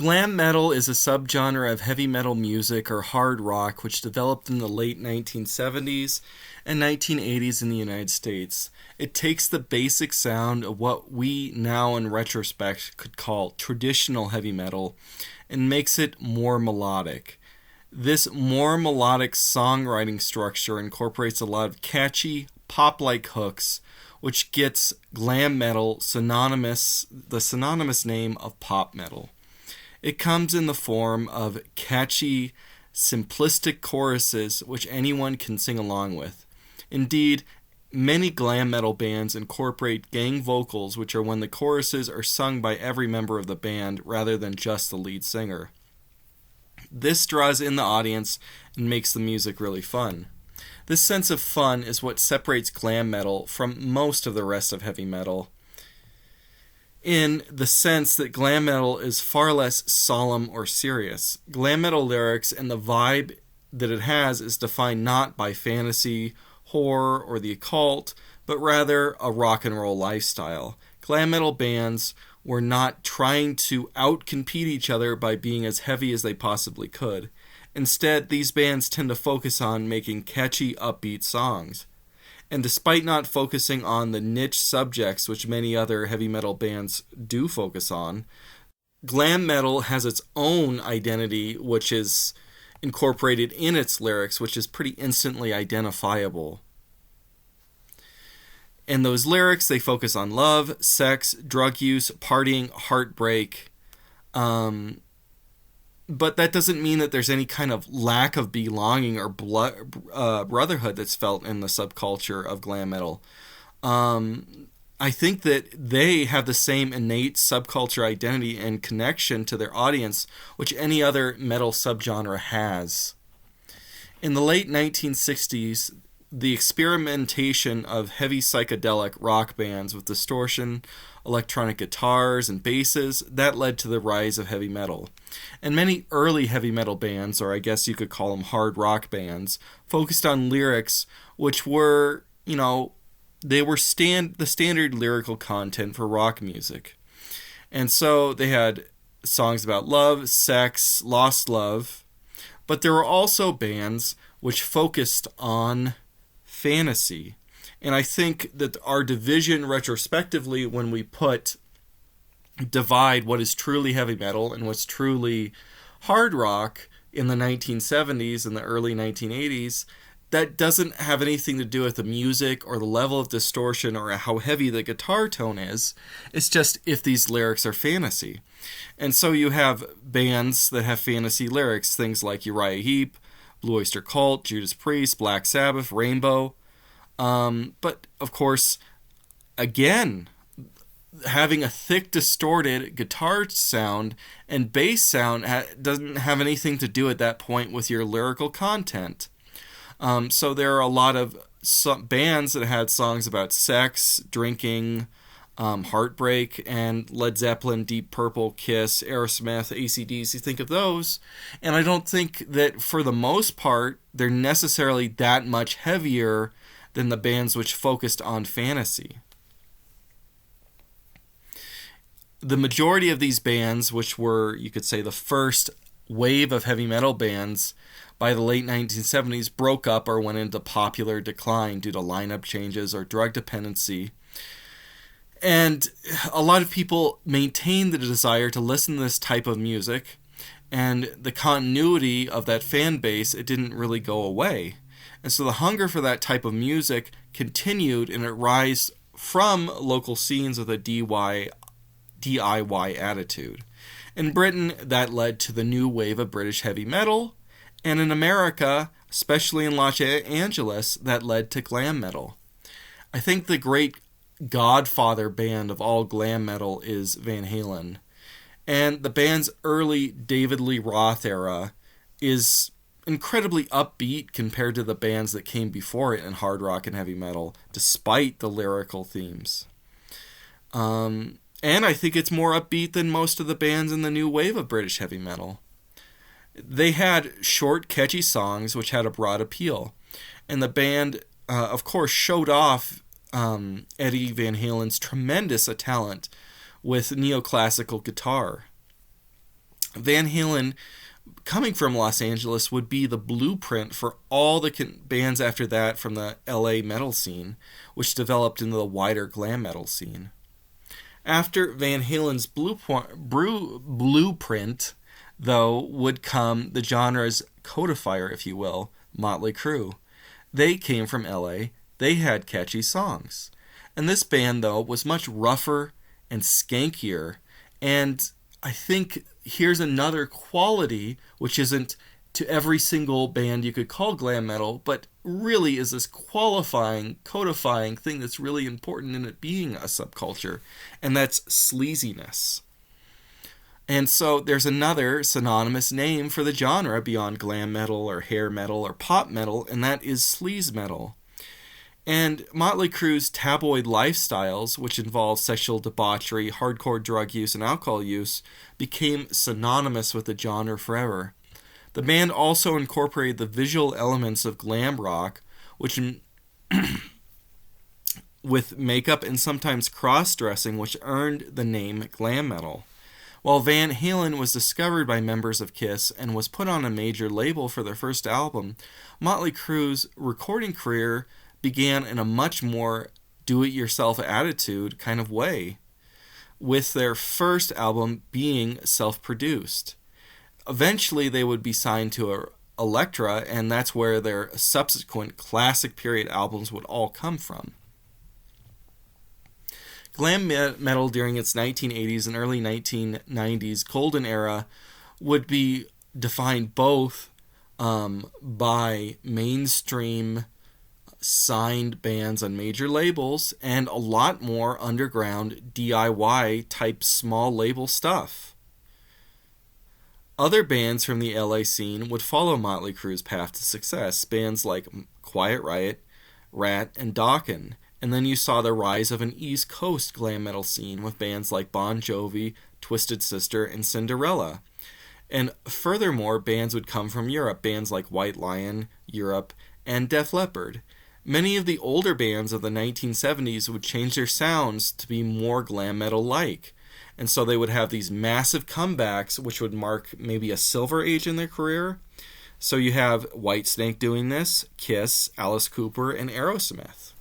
Glam metal is a subgenre of heavy metal music or hard rock which developed in the late 1970s and 1980s in the United States. It takes the basic sound of what we now in retrospect could call traditional heavy metal and makes it more melodic. This more melodic songwriting structure incorporates a lot of catchy, pop-like hooks, which gets glam metal the synonymous name of pop metal. It comes in the form of catchy, simplistic choruses which anyone can sing along with. Indeed, many glam metal bands incorporate gang vocals, which are when the choruses are sung by every member of the band rather than just the lead singer. This draws in the audience and makes the music really fun. This sense of fun is what separates glam metal from most of the rest of heavy metal, in the sense that glam metal is far less solemn or serious. Glam metal lyrics and the vibe that it has is defined not by fantasy, horror, or the occult, but rather a rock and roll lifestyle. Glam metal bands were not trying to outcompete each other by being as heavy as they possibly could. Instead, these bands tend to focus on making catchy, upbeat songs. And despite not focusing on the niche subjects which many other heavy metal bands do focus on, glam metal has its own identity which is incorporated in its lyrics, which is pretty instantly identifiable. In those lyrics, they focus on love, sex, drug use, partying, heartbreak. But that doesn't mean that there's any kind of lack of belonging or brotherhood that's felt in the subculture of glam metal. I think that they have the same innate subculture identity and connection to their audience which any other metal subgenre has. In the late 1960s, the experimentation of heavy psychedelic rock bands with distortion, electronic guitars, and basses, that led to the rise of heavy metal. And many early heavy metal bands, or I guess you could call them hard rock bands, focused on lyrics which were, they were the standard lyrical content for rock music. And so they had songs about love, sex, lost love, but there were also bands which focused on fantasy. And I think that our division retrospectively, when we divide what is truly heavy metal and what's truly hard rock in the 1970s and the early 1980s, that doesn't have anything to do with the music or the level of distortion or how heavy the guitar tone is. It's just if these lyrics are fantasy. And so you have bands that have fantasy lyrics, things like Uriah Heep, Blue Oyster Cult, Judas Priest, Black Sabbath, Rainbow. But, of course, again, having a thick, distorted guitar sound and bass sound doesn't have anything to do at that point with your lyrical content. So there are a lot of bands that had songs about sex, drinking, heartbreak, and Led Zeppelin, Deep Purple, Kiss, Aerosmith, AC/DC. You think of those, and I don't think that for the most part they're necessarily that much heavier than the bands which focused on fantasy. The majority of these bands, which were, you could say, the first wave of heavy metal bands, by the late 1970s broke up or went into popular decline due to lineup changes or drug dependency. And a lot of people maintained the desire to listen to this type of music, and the continuity of that fan base, it didn't really go away. And so the hunger for that type of music continued, and it rise from local scenes with a DIY attitude. In Britain, that led to the new wave of British heavy metal, and in America, especially in Los Angeles, that led to glam metal. I think the great godfather band of all glam metal is Van Halen. And the band's early David Lee Roth era is incredibly upbeat compared to the bands that came before it in hard rock and heavy metal, despite the lyrical themes. And I think it's more upbeat than most of the bands in the new wave of British heavy metal. They had short, catchy songs which had a broad appeal. And the band, of course, showed off Eddie Van Halen's tremendous talent with neoclassical guitar. Van Halen, coming from Los Angeles, would be the blueprint for all the bands after that from the LA metal scene, which developed into the wider glam metal scene. After Van Halen's blueprint, though, would come the genre's codifier, if you will, Motley Crue. They came from LA. They had catchy songs. And this band, though, was much rougher and skankier. And I think here's another quality, which isn't to every single band you could call glam metal, but really is this qualifying, codifying thing that's really important in it being a subculture, and that's sleaziness. And so there's another synonymous name for the genre beyond glam metal or hair metal or pop metal, and that is sleaze metal. And Motley Crue's tabloid lifestyles, which involve sexual debauchery, hardcore drug use, and alcohol use, became synonymous with the genre forever. The band also incorporated the visual elements of glam rock, which with makeup and sometimes cross-dressing, which earned the name glam metal. While Van Halen was discovered by members of Kiss and was put on a major label for their first album, Motley Crue's recording career began in a much more do-it-yourself attitude kind of way, with their first album being self-produced. Eventually, they would be signed to Elektra, and that's where their subsequent classic period albums would all come from. Glam metal during its 1980s and early 1990s golden era would be defined both by mainstream signed bands on major labels and a lot more underground DIY type small label stuff. Other bands from the LA scene would follow Motley Crue's path to success, bands like Quiet Riot, Rat, and Dokken. And then you saw the rise of an East Coast glam metal scene with bands like Bon Jovi, Twisted Sister, and Cinderella. And furthermore, bands would come from Europe, bands like White Lion, Europe, and Def Leppard. Many of the older bands of the 1970s would change their sounds to be more glam metal-like. And so they would have these massive comebacks, which would mark maybe a silver age in their career. So you have Whitesnake doing this, Kiss, Alice Cooper, and Aerosmith.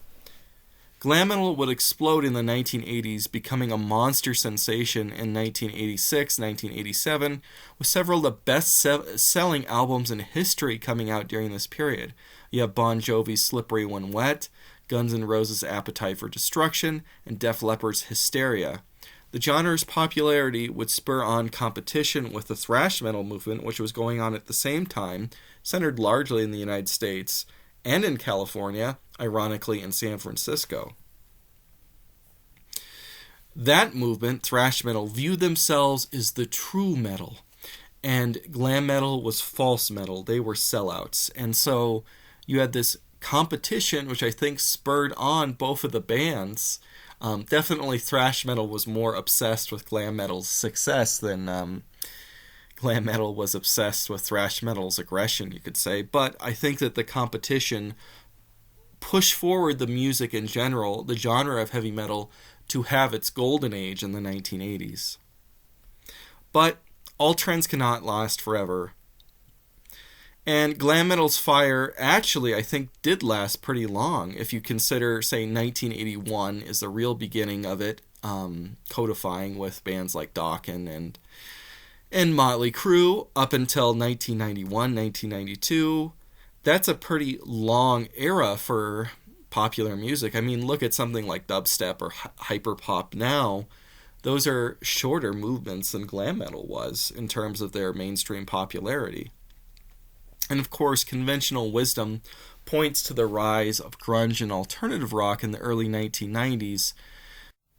Glam metal would explode in the 1980s, becoming a monster sensation in 1986, 1987, with several of the best-selling albums in history coming out during this period. You have Bon Jovi's Slippery When Wet, Guns N' Roses' Appetite for Destruction, and Def Leppard's Hysteria. The genre's popularity would spur on competition with the thrash metal movement, which was going on at the same time, centered largely in the United States, and in California, ironically in San Francisco. That movement, thrash metal, viewed themselves as the true metal, and glam metal was false metal. They were sellouts. And so you had this competition, which I think spurred on both of the bands. Definitely thrash metal was more obsessed with glam metal's success than glam metal was obsessed with thrash metal's aggression, you could say. But I think that the competition pushed forward the music in general, the genre of heavy metal, to have its golden age in the 1980s. But all trends cannot last forever. And glam metal's fire actually, I think, did last pretty long. If you consider, say, 1981 is the real beginning of it, codifying with bands like Dokken and Motley Crue up until 1991, 1992. That's a pretty long era for popular music. I mean, look at something like dubstep or hyperpop now. Those are shorter movements than glam metal was in terms of their mainstream popularity. And of course, conventional wisdom points to the rise of grunge and alternative rock in the early 1990s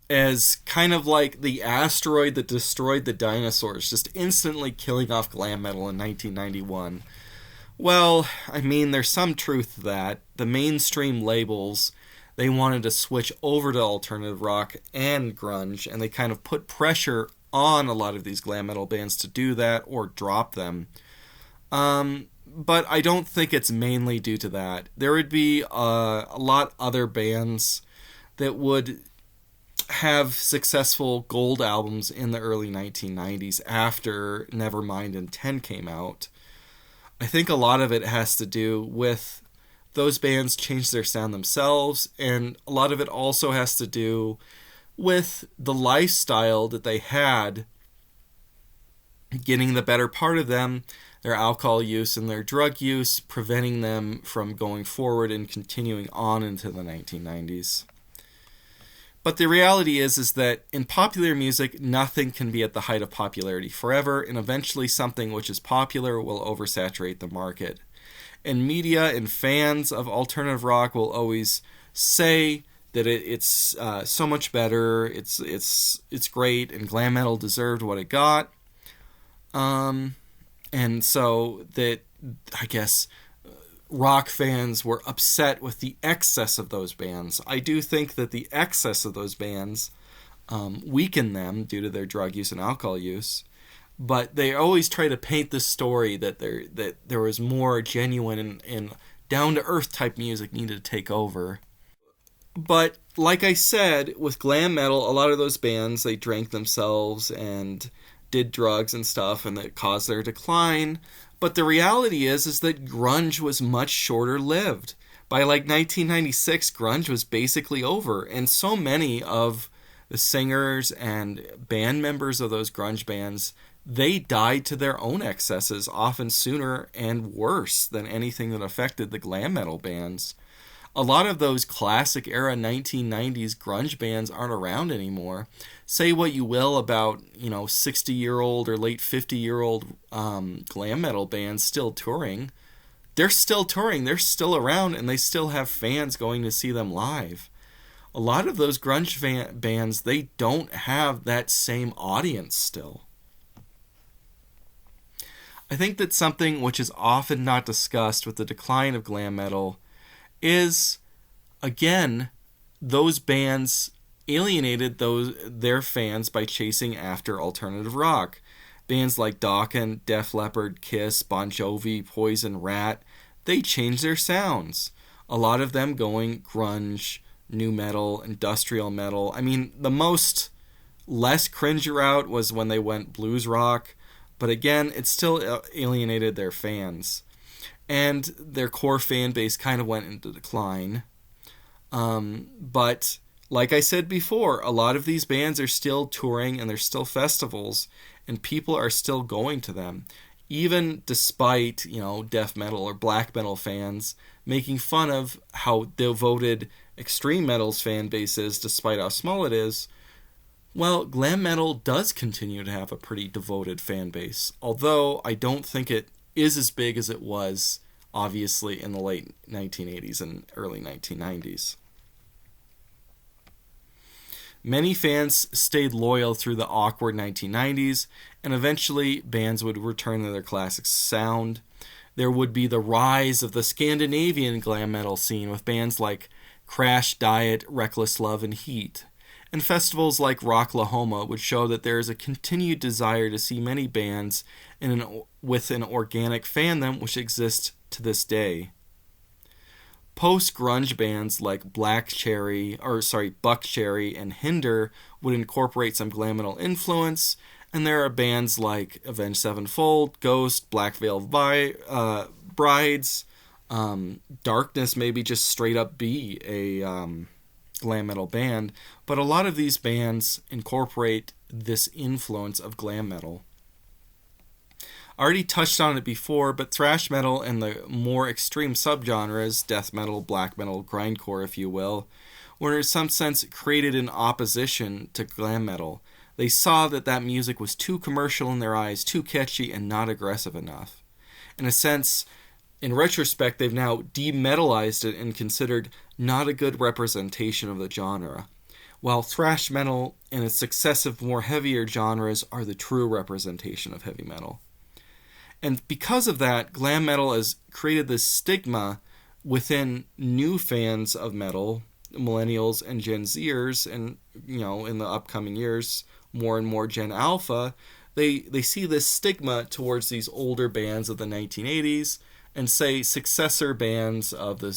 as kind of like the asteroid that destroyed the dinosaurs, just instantly killing off glam metal in 1991. Well, I mean, there's some truth to that. The mainstream labels, they wanted to switch over to alternative rock and grunge, and they kind of put pressure on a lot of these glam metal bands to do that or drop them. But I don't think it's mainly due to that. There would be a lot other bands that would have successful gold albums in the early 1990s after Nevermind and 10 came out. I think a lot of it has to do with those bands changed their sound themselves, and a lot of it also has to do with the lifestyle that they had getting the better part of them, their alcohol use and their drug use, preventing them from going forward and continuing on into the 1990s. But the reality is that in popular music, nothing can be at the height of popularity forever, and eventually something which is popular will oversaturate the market. And media and fans of alternative rock will always say that it's so much better, it's great, and glam metal deserved what it got. And so that, I guess, rock fans were upset with the excess of those bands. I do think that the excess of those bands weakened them due to their drug use and alcohol use, but they always try to paint this story that there was more genuine and down-to-earth type music needed to take over. But like I said, with glam metal, a lot of those bands, they drank themselves and did drugs and stuff, and that caused their decline. But the reality is that grunge was much shorter lived. By like 1996, grunge was basically over, and so many of the singers and band members of those grunge bands, they died to their own excesses, often sooner and worse than anything that affected the glam metal bands. A lot of those classic era 1990s grunge bands aren't around anymore. Say what you will about, 60-year-old or late 50-year-old glam metal bands still touring. They're still touring, they're still around, and they still have fans going to see them live. A lot of those grunge bands, they don't have that same audience still. I think that something which is often not discussed with the decline of glam metal is, again, those bands alienated their fans by chasing after alternative rock. Bands like Dokken, Def Leppard, Kiss, Bon Jovi, Poison, Rat, they changed their sounds. A lot of them going grunge, nu metal, industrial metal. I mean, the most less cringe route was when they went blues rock, but again, it still alienated their fans. And their core fan base kind of went into decline. But like I said before, a lot of these bands are still touring and there's still festivals, and people are still going to them. Even despite, death metal or black metal fans making fun of how devoted extreme metal's fan base is, despite how small it is, well, glam metal does continue to have a pretty devoted fan base. Although I don't think it is as big as it was, obviously, in the late 1980s and early 1990s. Many fans stayed loyal through the awkward 1990s, and eventually bands would return to their classic sound. There would be the rise of the Scandinavian glam metal scene with bands like Crash Diet, Reckless Love, and Heat. And festivals like Rocklahoma would show that there is a continued desire to see many bands with an organic fandom which exists to this day. Post-grunge bands like Buck Cherry and Hinder would incorporate some glam metal influence, and there are bands like Avenged Sevenfold, Ghost, Black Veil Brides, Darkness maybe just straight up be a glam metal band, but a lot of these bands incorporate this influence of glam metal. I already touched on it before, but thrash metal and the more extreme subgenres, death metal, black metal, grindcore if you will, were in some sense created in opposition to glam metal. They saw that music was too commercial in their eyes, too catchy, and not aggressive enough. In a sense, in retrospect, they've now demetalized it and considered not a good representation of the genre, while thrash metal and its successive more heavier genres are the true representation of heavy metal. And because of that, glam metal has created this stigma within new fans of metal, millennials and Gen Zers, and in the upcoming years, more and more Gen Alpha. They see this stigma towards these older bands of the 1980s and say successor bands of the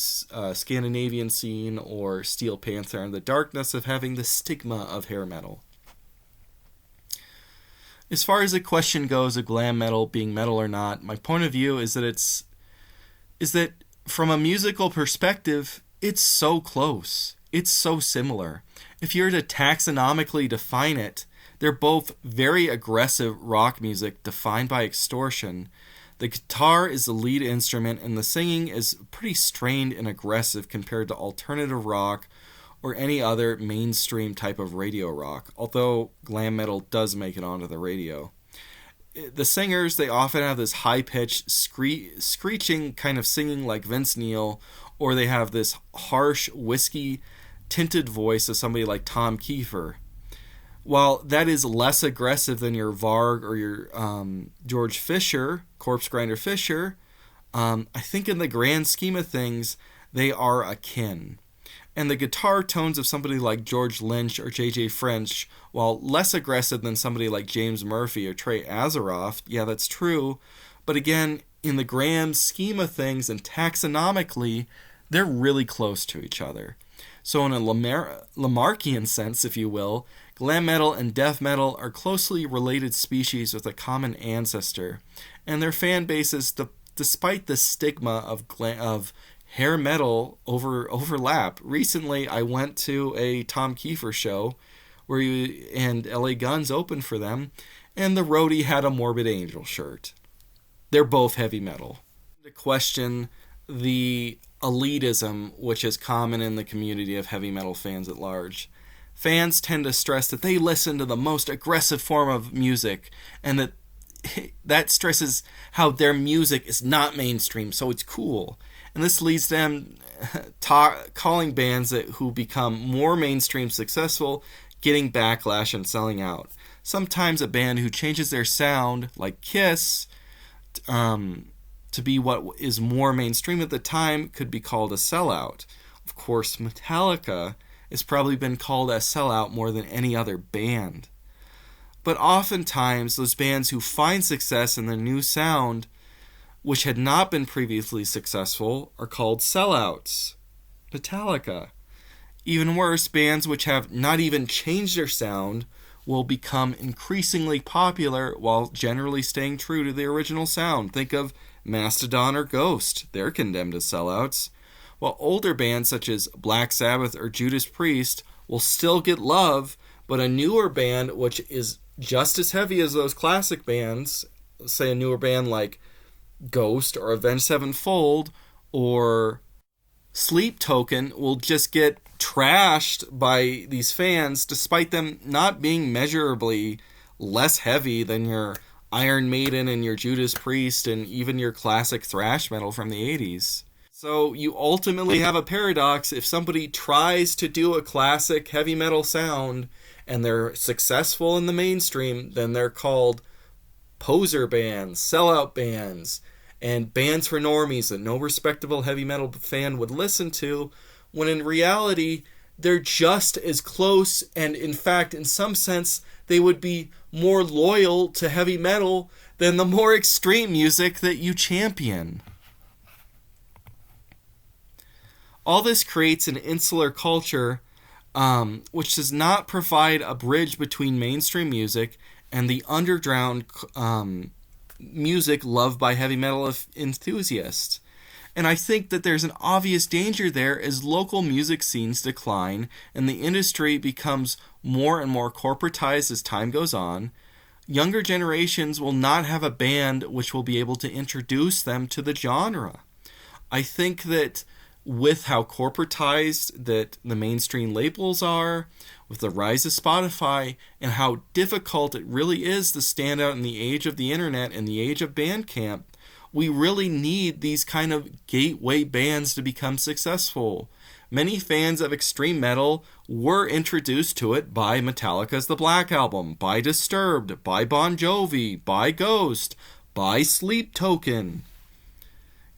Scandinavian scene or Steel Panther and the darkness of having the stigma of hair metal. As far as the question goes of glam metal being metal or not, my point of view is that from a musical perspective, it's so close. It's so similar. If you were to taxonomically define it, they're both very aggressive rock music defined by extortion. The guitar is the lead instrument, and the singing is pretty strained and aggressive compared to alternative rock or any other mainstream type of radio rock, although glam metal does make it onto the radio. The singers, they often have this high-pitched, screeching kind of singing like Vince Neil, or they have this harsh, whiskey-tinted voice of somebody like Tom Kiefer. While that is less aggressive than your Varg or your George Fisher, Corpse Grinder Fisher, I think in the grand scheme of things, they are akin. And the guitar tones of somebody like George Lynch or J.J. French, while less aggressive than somebody like James Murphy or Trey Azaroff, yeah, that's true. But again, in the grand scheme of things and taxonomically, they're really close to each other. So in a Lamarckian sense, if you will, glam metal and death metal are closely related species with a common ancestor. And their fan bases, despite the stigma of hair metal overlap. Recently, I went to a Tom Kiefer show and LA Guns opened for them, and the roadie had a Morbid Angel shirt. They're both heavy metal. To question the elitism which is common in the community of heavy metal fans at large. Fans tend to stress that they listen to the most aggressive form of music, and that stresses how their music is not mainstream, so it's cool. And this leads them calling bands who become more mainstream successful, getting backlash and selling out. Sometimes a band who changes their sound, like Kiss, to be what is more mainstream at the time, could be called a sellout. Of course, Metallica has probably been called a sellout more than any other band. But oftentimes, those bands who find success in their new sound, which had not been previously successful, are called sellouts. Metallica. Even worse, bands which have not even changed their sound will become increasingly popular while generally staying true to the original sound. Think of Mastodon or Ghost. They're condemned as sellouts. While older bands such as Black Sabbath or Judas Priest will still get love, but a newer band which is just as heavy as those classic bands, say a newer band like Ghost or Avenged Sevenfold or Sleep Token, will just get trashed by these fans despite them not being measurably less heavy than your Iron Maiden and your Judas Priest and even your classic thrash metal from the 80s. So you ultimately have a paradox. If somebody tries to do a classic heavy metal sound and they're successful in the mainstream, then they're called poser bands, sellout bands, and bands for normies that no respectable heavy metal fan would listen to, when in reality, they're just as close, and in fact, in some sense, they would be more loyal to heavy metal than the more extreme music that you champion. All this creates an insular culture which does not provide a bridge between mainstream music and the underground music loved by heavy metal enthusiasts. And I think that there's an obvious danger there as local music scenes decline and the industry becomes more and more corporatized as time goes on. Younger generations will not have a band which will be able to introduce them to the genre. I think that with how corporatized that the mainstream labels are, with the rise of Spotify, and how difficult it really is to stand out in the age of the internet and the age of Bandcamp, we really need these kind of gateway bands to become successful. Many fans of extreme metal were introduced to it by Metallica's The Black Album, by Disturbed, by Bon Jovi, by Ghost, by Sleep Token.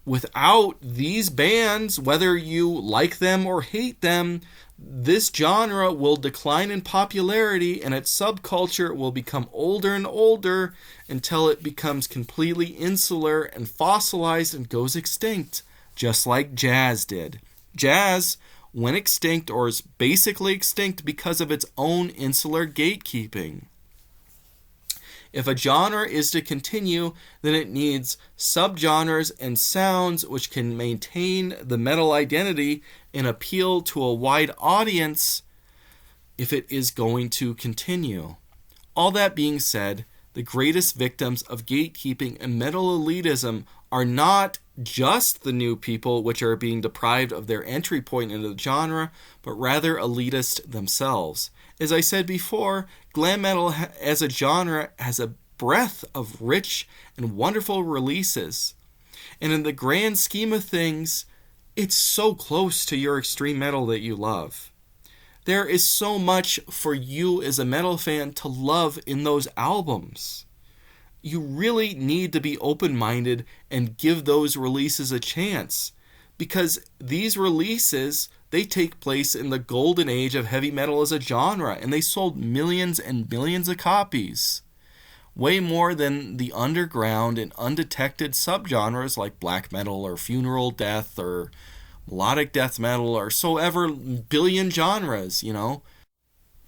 Without these bands, whether you like them or hate them, this genre will decline in popularity and its subculture will become older and older until it becomes completely insular and fossilized and goes extinct, just like jazz did. Jazz went extinct, or is basically extinct, because of its own insular gatekeeping. If a genre is to continue, then it needs subgenres and sounds which can maintain the metal identity and appeal to a wide audience if it is going to continue. All that being said, the greatest victims of gatekeeping and metal elitism are not just the new people which are being deprived of their entry point into the genre, but rather elitists themselves. As I said before, glam metal as a genre has a breadth of rich and wonderful releases. And in the grand scheme of things, it's so close to your extreme metal that you love. There is so much for you as a metal fan to love in those albums. You really need to be open-minded and give those releases a chance, because these releases, they take place in the golden age of heavy metal as a genre, and they sold millions and millions of copies. Way more than the underground and undetected subgenres like black metal or funeral death or melodic death metal or so ever billion genres,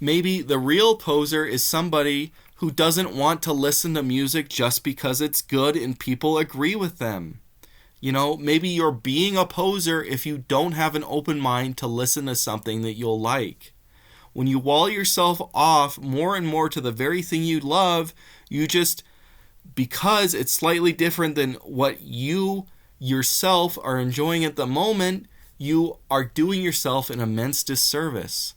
Maybe the real poser is somebody who doesn't want to listen to music just because it's good and people agree with them. Maybe you're being a poser if you don't have an open mind to listen to something that you'll like. When you wall yourself off more and more to the very thing you love, you just, because it's slightly different than what you yourself are enjoying at the moment, you are doing yourself an immense disservice.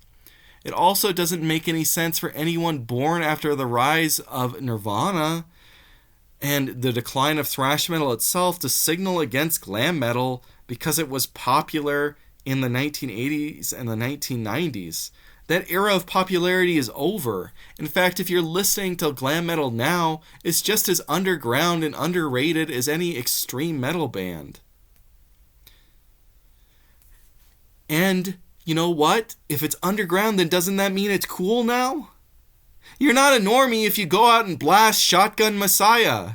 It also doesn't make any sense for anyone born after the rise of Nirvana and the decline of thrash metal itself to signal against glam metal because it was popular in the 1980s and the 1990s. That era of popularity is over. In fact, if you're listening to glam metal now, it's just as underground and underrated as any extreme metal band. And you know what? If it's underground, then doesn't that mean it's cool now? You're not a normie if you go out and blast Shotgun Messiah.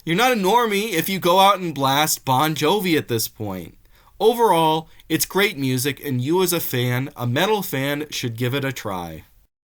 You're not a normie if you go out and blast Bon Jovi at this point. Overall, it's great music, and you as a fan, a metal fan, should give it a try.